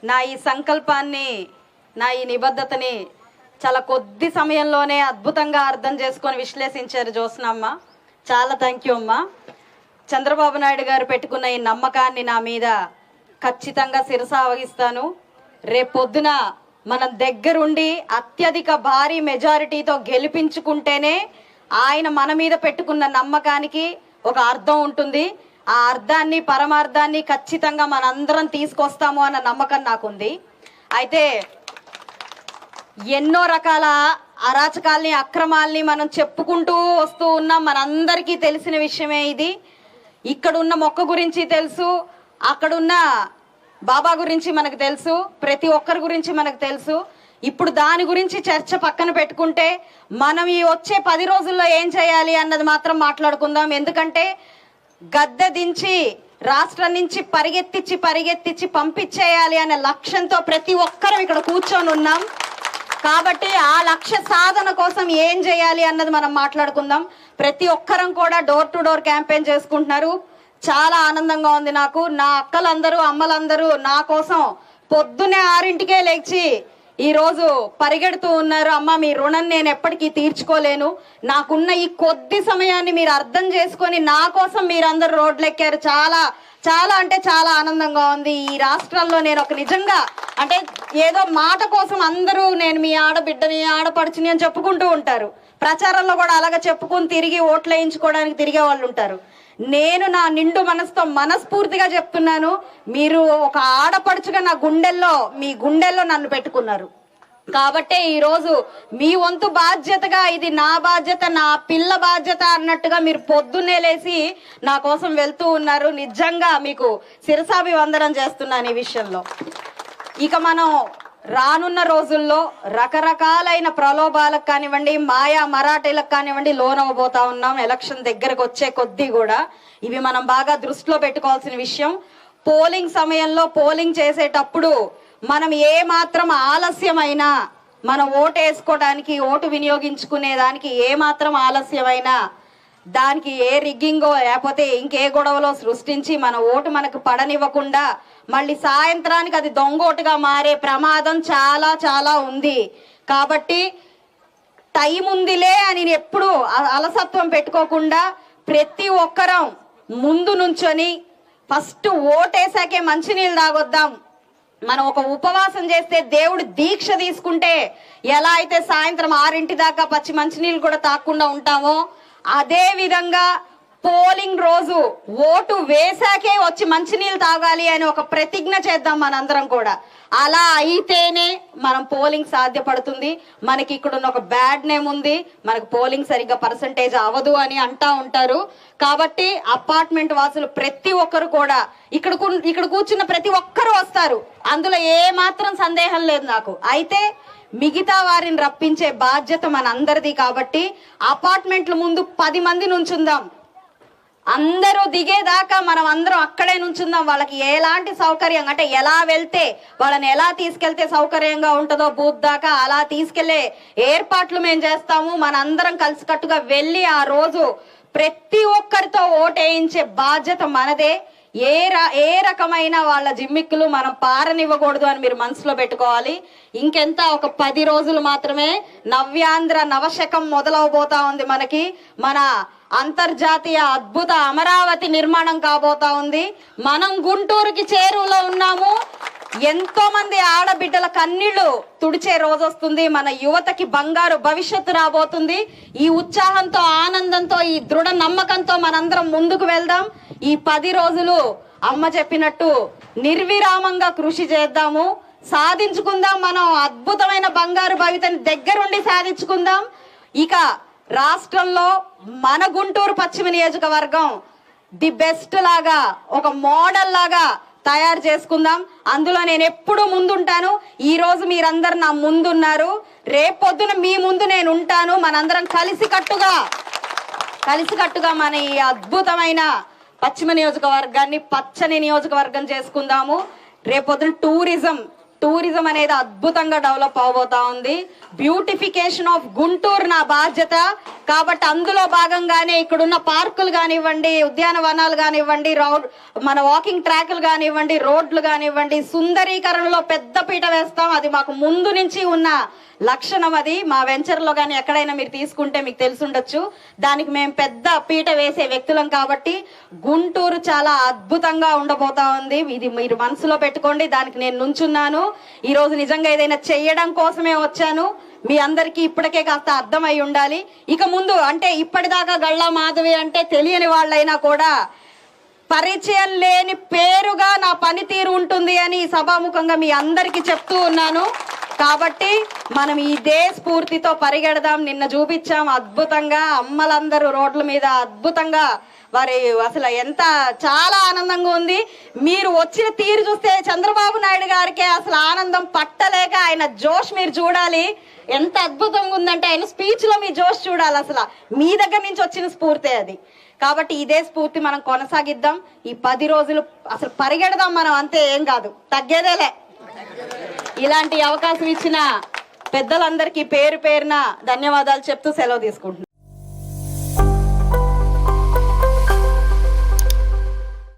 నా ఈ సంకల్పాన్ని, నా ఈ నిబద్ధతని చాలా కొద్ది సమయంలోనే అద్భుతంగా అర్థం చేసుకొని విశ్లేషించారు జ్యోత్స్నమ్మ. చాలా థ్యాంక్ యూ అమ్మా. చంద్రబాబు నాయుడు గారు పెట్టుకున్న ఈ నమ్మకాన్ని నా మీద ఖచ్చితంగా శిరసావహిస్తాను. రేపొద్దున మనం దగ్గరుండి అత్యధిక భారీ మెజారిటీతో గెలిపించుకుంటేనే ఆయన మన మీద పెట్టుకున్న నమ్మకానికి ఒక అర్థం ఉంటుంది. ఆ అర్థాన్ని, పరమార్థాన్ని ఖచ్చితంగా మనందరం తీసుకొస్తాము అన్న నమ్మకం నాకుంది. అయితే ఎన్నో రకాల అరాచకాల్ని, అక్రమాల్ని మనం చెప్పుకుంటూ వస్తూ ఉన్నాం. మనందరికీ తెలిసిన విషయమే ఇది. ఇక్కడున్న మొక్క గురించి తెలుసు, అక్కడున్న బాబా గురించి మనకు తెలుసు, ప్రతి ఒక్కరి గురించి మనకు తెలుసు. ఇప్పుడు దాని గురించి చర్చ పక్కన పెట్టుకుంటే మనం ఈ వచ్చే 10 రోజుల్లో ఏం చేయాలి అన్నది మాత్రం మాట్లాడుకుందాం. ఎందుకంటే గద్దె దించి రాష్ట్రం నుంచి పరిగెత్తించి పంపించేయాలి అనే లక్ష్యంతో ప్రతి ఒక్కరం ఇక్కడ కూర్చొని ఉన్నాం. కాబట్టి ఆ లక్ష్య సాధన కోసం ఏం చేయాలి అన్నది మనం మాట్లాడుకుందాం. ప్రతి ఒక్కరం కూడా డోర్ టు డోర్ క్యాంపెయిన్ చేసుకుంటున్నారు. చాలా ఆనందంగా ఉంది నాకు. నా అక్కలందరూ, అమ్మలందరూ నా కోసం పొద్దున్నే 6ంటికే లేచి ఈరోజు పరిగెడుతూ ఉన్నారు. అమ్మ, మీ రుణం నేను ఎప్పటికీ తీర్చుకోలేను. నాకున్న ఈ కొద్ది సమయాన్ని మీరు అర్థం చేసుకొని నా కోసం మీరందరూ రోడ్లెక్కారు. చాలా చాలా అంటే చాలా ఆనందంగా ఉంది. ఈ రాష్ట్రంలో నేను ఒక నిజంగా అంటే ఏదో మాట కోసం అందరూ నేను మీ ఆడబిడ్డని, ఆడపడుచుని అని చెప్పుకుంటూ ఉంటారు. ప్రచారంలో కూడా అలాగే చెప్పుకుని తిరిగి ఓట్లు వేయించుకోవడానికి తిరిగే వాళ్ళు ఉంటారు. నేను నా నిండు మనసుతో మనస్ఫూర్తిగా చెప్తున్నాను, మీరు ఒక ఆడపడుచుగా నా గుండెల్లో, మీ గుండెల్లో నన్ను పెట్టుకున్నారు. కాబట్టే ఈరోజు మీ వంతు బాధ్యతగా, ఇది నా బాధ్యత, నా పిల్ల బాధ్యత అన్నట్టుగా మీరు పొద్దున్నే లేసి నా కోసం వెళ్తూ ఉన్నారు. నిజంగా మీకు శిరసాభివందనం చేస్తున్నాను ఈ విషయంలో. ఇక మనం రానున్న రోజుల్లో రకరకాలైన ప్రలోభాలకు కానివ్వండి, మాయా మరాఠీలకు కానివ్వండి లోనవ్వబోతా ఉన్నాం. ఎలక్షన్ దగ్గరకు వచ్చే కొద్దీ కూడా ఇవి మనం బాగా దృష్టిలో పెట్టుకోవాల్సిన విషయం. పోలింగ్ సమయంలో, పోలింగ్ చేసేటప్పుడు మనం ఏ మాత్రం ఆలస్యమైనా, మన ఓటు వేసుకోవడానికి, ఓటు వినియోగించుకునే దానికి ఏ మాత్రం ఆలస్యమైనా దానికి ఏ రిగ్గింగో లేకపోతే ఇంకే గొడవలో సృష్టించి మన ఓటు మనకు పడనివ్వకుండా మళ్ళీ సాయంత్రానికి అది దొంగోటుగా మారే ప్రమాదం చాలా చాలా ఉంది. కాబట్టి టైం ఉందిలే అని ఎప్పుడు అలసత్వం పెట్టుకోకుండా ప్రతి ఒక్కరం ముందు నుంచొని ఫస్ట్ ఓటేసాకే మంచినీళ్ళు తాగొద్దాం. మనం ఒక ఉపవాసం చేస్తే, దేవుడు దీక్ష తీసుకుంటే ఎలా అయితే సాయంత్రం 6ంటి దాకా పచ్చి మంచినీళ్ళు కూడా తాగకుండా ఉంటామో, అదే విధంగా పోలింగ్ రోజు ఓటు వేసాకే వచ్చి మంచినీళ్ళు తాగాలి అని ఒక ప్రతిజ్ఞ చేద్దాం మనందరం కూడా. అలా అయితేనే మనం పోలింగ్ సాధ్యపడుతుంది. మనకి ఇక్కడ ఒక బ్యాడ్ నేమ్ ఉంది, మనకు పోలింగ్ సరిగ్గా పర్సంటేజ్ అవ్వదు అని అంటా ఉంటారు. కాబట్టి అపార్ట్మెంట్ వాసులు ప్రతి ఒక్కరు కూడా ఇక్కడ కూర్చున్న ప్రతి ఒక్కరు వస్తారు, అందులో ఏ మాత్రం సందేహం లేదు నాకు. అయితే మిగతా వారిని రప్పించే బాధ్యత మనందరిది. కాబట్టి అపార్ట్మెంట్ల ముందు 10 మంది నుంచుందాం. అందరూ దిగేదాకా మనం అందరం అక్కడే నుంచుందాం. వాళ్ళకి ఎలాంటి సౌకర్యం అంటే ఎలా వెళ్తే, వాళ్ళని ఎలా తీసుకెళ్తే సౌకర్యంగా ఉంటుందో బూత్ దాకా అలా తీసుకెళ్లే ఏర్పాట్లు మేము చేస్తాము. మనందరం కలిసికట్టుగా వెళ్ళి ఆ రోజు ప్రతి ఒక్కరితో ఓటేయించే బాధ్యత మనదే. ఏ రకమైన వాళ్ళ జిమ్మిక్కులు మనం పారనివ్వకూడదు అని మీరు మనసులో పెట్టుకోవాలి. ఇంకెంత ఒక 10 రోజులు మాత్రమే నవ్యాంధ్ర నవశకం మొదలవబోతా ఉంది. మనకి మన అంతర్జాతీయ అద్భుత అమరావతి నిర్మాణం కాబోతా ఉంది. మనం గుంటూరుకి చేరువలో ఉన్నాము. ఎంతో మంది ఆడబిడ్డల కన్నీళ్లు తుడిచే రోజు వస్తుంది. మన యువతకి బంగారు భవిష్యత్తు రాబోతుంది. ఈ ఉత్సాహంతో, ఆనందంతో, ఈ దృఢ నమ్మకంతో మనందరం ముందుకు వెళ్దాం. ఈ 10 రోజులు అమ్మ చెప్పినట్టు నిర్విరామంగా కృషి చేద్దాము, సాధించుకుందాం. మనం అద్భుతమైన బంగారు భవితని దగ్గరుండి సాధించుకుందాం. ఇక రాష్ట్రంలో మన గుంటూరు పశ్చిమ నియోజకవర్గం ది బెస్ట్ లాగా, ఒక మోడల్ లాగా తయారు చేసుకుందాం. అందులో నేను ఎప్పుడూ ముందుంటాను. ఈ రోజు మీరందరు నా ముందున్నారు, రేపొద్దున మీ ముందు నేను ఉంటాను. మనందరం కలిసికట్టుగా మన ఈ అద్భుతమైన పశ్చిమ నియోజకవర్గాన్ని పచ్చని నియోజకవర్గం చేసుకుందాము. రేపొద్దున టూరిజం అనేది అద్భుతంగా డెవలప్ అవబోతా ఉంది. బ్యూటిఫికేషన్ ఆఫ్ గుంటూరు నా బాధ్యత. కాబట్టి అందులో భాగంగానే ఇక్కడున్న పార్కులు కానివ్వండి, ఉద్యానవనాలు కానివ్వండి, మన వాకింగ్ ట్రాకులు కానివ్వండి, రోడ్లు కానివ్వండి, సుందరీకరణలో పెద్ద పీట వేస్తాం. అది మాకు ముందు నుంచి ఉన్న లక్షణం. అది మా వెంచర్లో కానీ ఎక్కడైనా మీరు తీసుకుంటే మీకు తెలుసుండొచ్చు. దానికి మేము పెద్ద పీట వేసే వ్యక్తులం. కాబట్టి గుంటూరు చాలా అద్భుతంగా ఉండబోతా ఉంది. ఇది మీరు మనసులో పెట్టుకోండి. దానికి నేను నుంచున్నాను. ఈ రోజు నిజంగా ఏదైనా చెయ్యడం కోసమే వచ్చాను. మీ అందరికీ ఇప్పటికే కాస్త అర్థమై ఉండాలి. ఇక ముందు అంటే ఇప్పటిదాకా గళ్ళా మాధవి అంటే తెలియని వాళ్ళైనా కూడా పరిచయం లేని పేరుగా నా పనితీరు ఉంటుంది అని సభాముఖంగా మీ అందరికీ చెప్తూ ఉన్నాను. కాబట్టి మనం ఇదే స్ఫూర్తితో పరిగెడదాం. నిన్న చూపించాం అద్భుతంగా, అమ్మలందరూ రోడ్ల మీద అద్భుతంగా వారి అసలు ఎంత చాలా ఆనందంగా ఉంది. మీరు వచ్చిన తీరు చూస్తే చంద్రబాబు నాయుడు గారికి అసలు ఆనందం పట్టలేక ఆయన జోష్ మీరు చూడాలి. ఎంత అద్భుతంగా ఉందంటే ఆయన స్పీచ్ లో మీ జోష్ చూడాలి. అసలు మీ దగ్గర నుంచి వచ్చిన స్ఫూర్తే అది. కాబట్టి ఇదే స్ఫూర్తి మనం కొనసాగిద్దాం. ఈ 10 రోజులు అసలు పరిగెడదాం మనం, అంతే, ఏం కాదు, తగ్గేదేలే. ఇలాంటి అవకాశం ఇచ్చిన పెద్దలందరికీ పేరు పేరున ధన్యవాదాలు చెప్తూ సెలవు తీసుకుంటున్నాను.